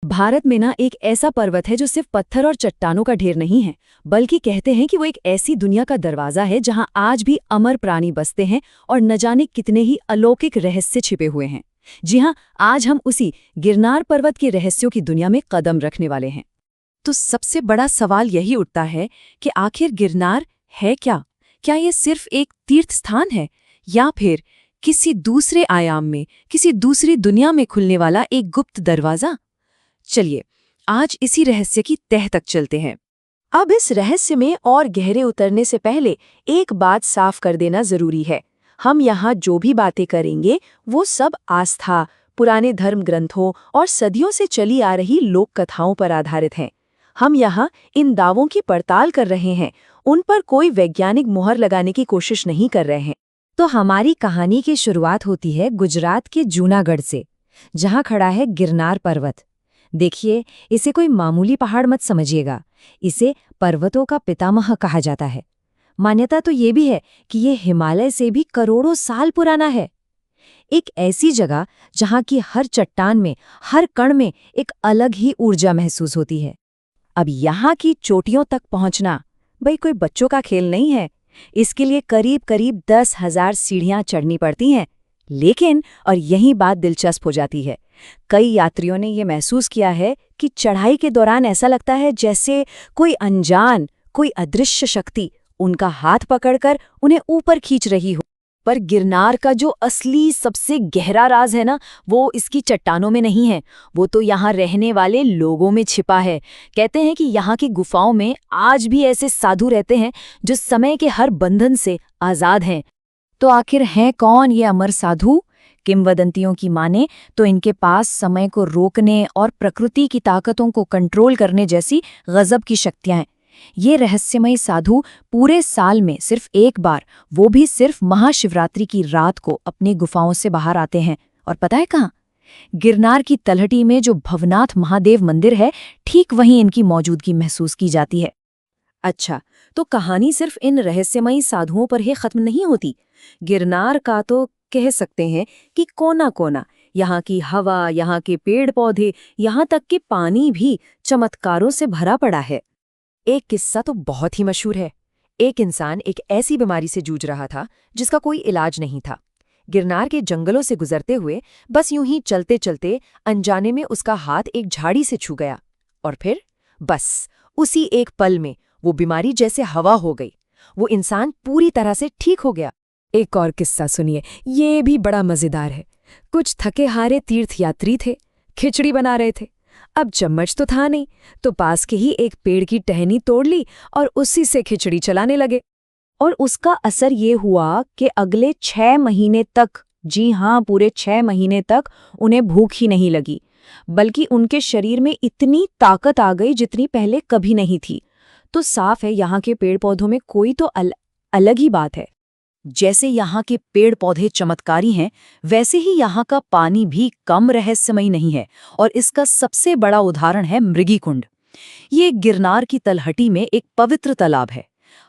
भारत में ना एक ऐसा पर्वत है जो सिर्फ पत्थर और चट्टानों का ढेर नहीं है, बल्कि कहते हैं कि वो एक ऐसी दुनिया का दरवाजा है जहां आज भी अमर प्राणी बसते हैं और न जाने कितने ही अलौकिक रहस्य छिपे हुए हैं। जी हाँ, आज हम उसी गिरनार पर्वत के रहस्यों की दुनिया में कदम रखने वाले हैं। तो सबसे बड़ा सवाल यही उठता है कि आखिर गिरनार है क्या? क्या ये सिर्फ एक तीर्थ स्थान है या फिर किसी दूसरे आयाम में, किसी दूसरी दुनिया में खुलने वाला एक गुप्त दरवाजा? चलिए आज इसी रहस्य की तह तक चलते हैं। अब इस रहस्य में और गहरे उतरने से पहले एक बात साफ कर देना जरूरी है। हम यहाँ जो भी बातें करेंगे वो सब आस्था, पुराने धर्म ग्रंथों और सदियों से चली आ रही लोक कथाओं पर आधारित हैं। हम यहाँ इन दावों की पड़ताल कर रहे हैं, उन पर कोई वैज्ञानिक मुहर लगाने की कोशिश नहीं कर रहे हैं। तो हमारी कहानी की शुरुआत होती है गुजरात के जूनागढ़ से, जहाँ खड़ा है गिरनार पर्वत। देखिए, इसे कोई मामूली पहाड़ मत समझिएगा, इसे पर्वतों का पितामह कहा जाता है। मान्यता तो ये भी है कि ये हिमालय से भी करोड़ों साल पुराना है। एक ऐसी जगह जहाँ की हर चट्टान में, हर कण में एक अलग ही ऊर्जा महसूस होती है। अब यहाँ की चोटियों तक पहुँचना भाई कोई बच्चों का खेल नहीं है। इसके लिए करीब करीब 10,000 सीढ़ियाँ चढ़नी पड़ती हैं। लेकिन और यही बात दिलचस्प हो जाती है, कई यात्रियों ने ये महसूस किया है कि चढ़ाई के दौरान ऐसा लगता है जैसे कोई अनजान, कोई अदृश्य शक्ति उनका हाथ पकड़कर उन्हें ऊपर खींच रही हो। पर गिरनार का जो असली सबसे गहरा राज है ना, वो इसकी चट्टानों में नहीं है, वो तो यहाँ रहने वाले लोगों में छिपा है। कहते हैं कि यहाँ की गुफाओं में आज भी ऐसे साधु रहते हैं जो समय के हर बंधन से आज़ाद हैं। तो आखिर हैं कौन ये अमर साधु? किंवदंतियों की माने तो इनके पास समय को रोकने और प्रकृति की ताकतों को कंट्रोल करने जैसी गजब की शक्तियां हैं। ये रहस्यमयी साधु पूरे साल में सिर्फ एक बार, वो भी सिर्फ महाशिवरात्रि की रात को अपनी गुफाओं से बाहर आते हैं। और पता है कहाँ? गिरनार की तलहटी में जो भवनाथ महादेव मंदिर है, ठीक वहीं इनकी मौजूदगी महसूस की जाती है। अच्छा, तो कहानी सिर्फ इन रहस्यमयी साधुओं पर ही खत्म नहीं होती। गिरनार का तो कह सकते हैं कि कोना कोना, यहाँ की हवा, यहाँ के पेड़ पौधे, यहाँ तक कि पानी भी चमत्कारों से भरा पड़ा है। एक किस्सा तो बहुत ही मशहूर है। एक इंसान एक ऐसी बीमारी से जूझ रहा था जिसका कोई इलाज नहीं था। गिरनार के जंगलों से गुजरते हुए बस यूं ही चलते चलते अनजाने में उसका हाथ एक झाड़ी से छू गया, और फिर बस उसी एक पल में वो बीमारी जैसे हवा हो गई। वो इंसान पूरी तरह से ठीक हो गया। एक और किस्सा सुनिए, ये भी बड़ा मजेदार है। कुछ थके हारे तीर्थयात्री थे, खिचड़ी बना रहे थे। अब चम्मच तो था नहीं, तो पास के ही एक पेड़ की टहनी तोड़ ली और उसी से खिचड़ी चलाने लगे। और उसका असर ये हुआ कि अगले 6 महीने तक, जी हाँ, पूरे 6 महीने तक उन्हें भूख ही नहीं लगी, बल्कि उनके शरीर में इतनी ताकत आ गई जितनी पहले कभी नहीं थी। तो साफ है यहाँ के पेड़ पौधों में कोई तो अलग ही बात है। जैसे यहाँ के पेड़ पौधे चमत्कारी हैं, वैसे ही यहाँ का पानी भी कम रहस्यमयी नहीं है। और इसका सबसे बड़ा उदाहरण है मृगी कुंड। ये गिरनार की तलहटी में एक पवित्र तालाब है।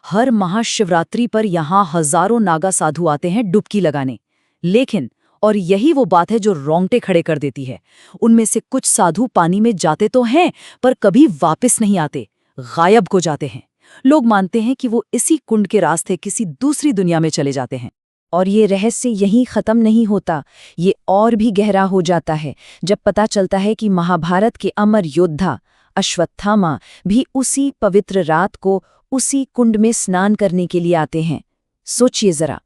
हर महाशिवरात्रि पर यहाँ हजारों नागा साधु आते हैं डुबकी लगाने। लेकिन और यही वो बात है जो रोंगटे खड़े कर देती है, उनमें से कुछ साधु पानी में जाते तो हैं पर कभी वापस नहीं आते, गायब हो जाते हैं। लोग मानते हैं कि वो इसी कुंड के रास्ते किसी दूसरी दुनिया में चले जाते हैं। और ये रहस्य यहीं खत्म नहीं होता, ये और भी गहरा हो जाता है जब पता चलता है कि महाभारत के अमर योद्धा अश्वत्थामा भी उसी पवित्र रात को उसी कुंड में स्नान करने के लिए आते हैं। सोचिए जरा।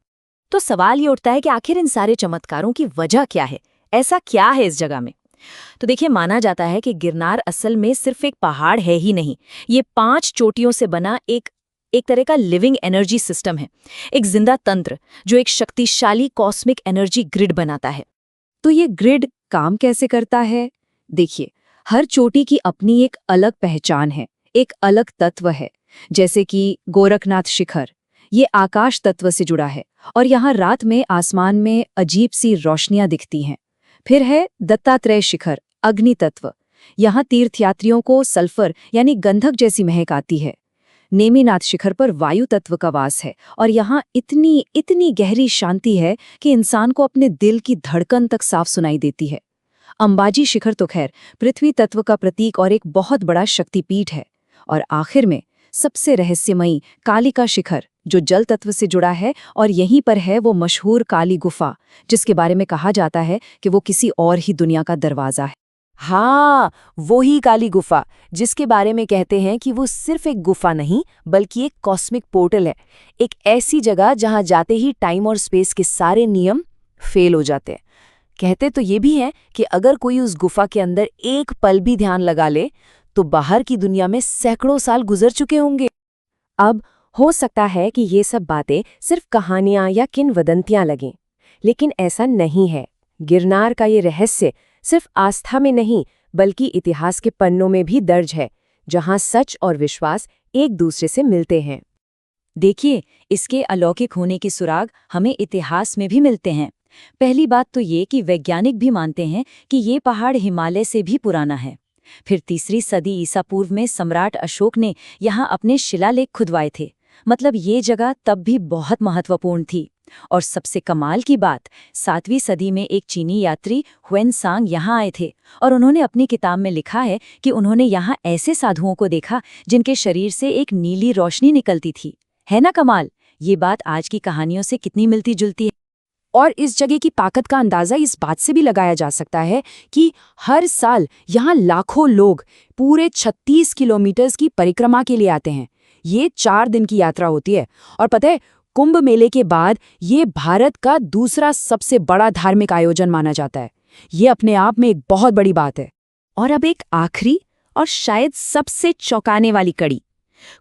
तो सवाल ये उठता है कि आखिर इन सारे चमत्कारों की वजह क्या है? ऐसा क्या है इस जगह में? तो देखिए, माना जाता है कि गिरनार असल में सिर्फ एक पहाड़ है ही नहीं, ये 5 चोटियों से बना एक तरह का लिविंग एनर्जी सिस्टम है, एक जिंदा तंत्र जो एक शक्तिशाली कॉस्मिक एनर्जी ग्रिड बनाता है। तो ये ग्रिड काम कैसे करता है? देखिए, हर चोटी की अपनी एक अलग पहचान है, एक अलग तत्व है। जैसे कि गोरखनाथ शिखर, ये आकाश तत्व से जुड़ा है और यहाँ रात में आसमान में अजीब सी रोशनियां दिखती हैं। फिर है दत्तात्रेय शिखर, अग्नि तत्व। यहाँ तीर्थयात्रियों को सल्फर यानी गंधक जैसी महक आती है। नेमिनाथ शिखर पर वायु तत्व का वास है और यहाँ इतनी गहरी शांति है कि इंसान को अपने दिल की धड़कन तक साफ सुनाई देती है। अंबाजी शिखर तो खैर पृथ्वी तत्व का प्रतीक और एक बहुत बड़ा शक्तिपीठ है। और आखिर में सबसे रहस्यमयी कालिका शिखर, जो जल तत्व से जुड़ा है, और यहीं पर है वो मशहूर काली गुफा, जिसके बारे में कहा जाता है कि वो किसी और ही दुनिया का दरवाजा है। हाँ, वो ही काली गुफा, जिसके बारे में कहते हैं कि वो सिर्फ एक गुफा नहीं बल्कि एक कॉस्मिक पोर्टल है। एक ऐसी जगह जहां जाते ही टाइम और स्पेस के सारे नियम फेल हो जाते हैं। कहते तो ये भी हैं कि अगर कोई उस गुफा के अंदर एक पल भी ध्यान लगा ले तो बाहर की दुनिया में सैकड़ों साल गुजर चुके होंगे। अब हो सकता है कि ये सब बातें सिर्फ कहानियां या किंवदंतियां लगें, लेकिन ऐसा नहीं है। गिरनार का ये रहस्य सिर्फ आस्था में नहीं बल्कि इतिहास के पन्नों में भी दर्ज है, जहां सच और विश्वास एक दूसरे से मिलते हैं। देखिए, इसके अलौकिक होने की सुराग हमें इतिहास में भी मिलते हैं। पहली बात तो ये कि वैज्ञानिक भी मानते हैं कि ये पहाड़ हिमालय से भी पुराना है। फिर 3री सदी ईसा पूर्व में सम्राट अशोक ने यहाँ अपने शिलालेख खुदवाए थे। मतलब ये जगह तब भी बहुत महत्वपूर्ण थी। और सबसे कमाल की बात, 7वीं सदी में एक चीनी यात्री हुएनसांग यहाँ आए थे और उन्होंने अपनी किताब में लिखा है कि उन्होंने यहाँ ऐसे साधुओं को देखा जिनके शरीर से एक नीली रोशनी निकलती थी। है ना कमाल? ये बात आज की कहानियों से कितनी मिलती जुलती है। और इस जगह की ताकत का अंदाजा इस बात से भी लगाया जा सकता है कि हर साल यहाँ लाखों लोग पूरे 36 किलोमीटर की परिक्रमा के लिए आते हैं। ये 4 दिन की यात्रा होती है और पता है, कुंभ मेले के बाद ये भारत का दूसरा सबसे बड़ा धार्मिक आयोजन माना जाता है। ये अपने आप में एक बहुत बड़ी बात है। और अब एक आखिरी और शायद सबसे चौंकाने वाली कड़ी।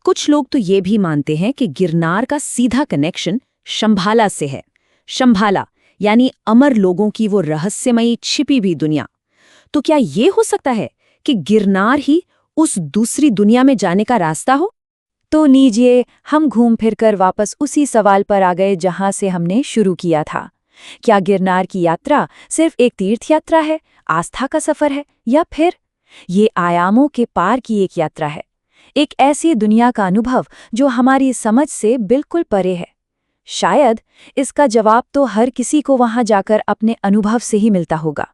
कुछ लोग तो ये भी मानते हैं कि गिरनार का सीधा कनेक्शन शंभाला से है। शंभाला यानी अमर लोगों की वो रहस्यमयी छिपी हुई दुनिया। तो क्या ये हो सकता है कि गिरनार ही उस दूसरी दुनिया में जाने का रास्ता हो? तो लीजिए, हम घूम फिरकर वापस उसी सवाल पर आ गए जहां से हमने शुरू किया था। क्या गिरनार की यात्रा सिर्फ एक तीर्थ यात्रा है, आस्था का सफर है, या फिर ये आयामों के पार की एक यात्रा है, एक ऐसी दुनिया का अनुभव जो हमारी समझ से बिल्कुल परे है? शायद इसका जवाब तो हर किसी को वहां जाकर अपने अनुभव से ही मिलता होगा।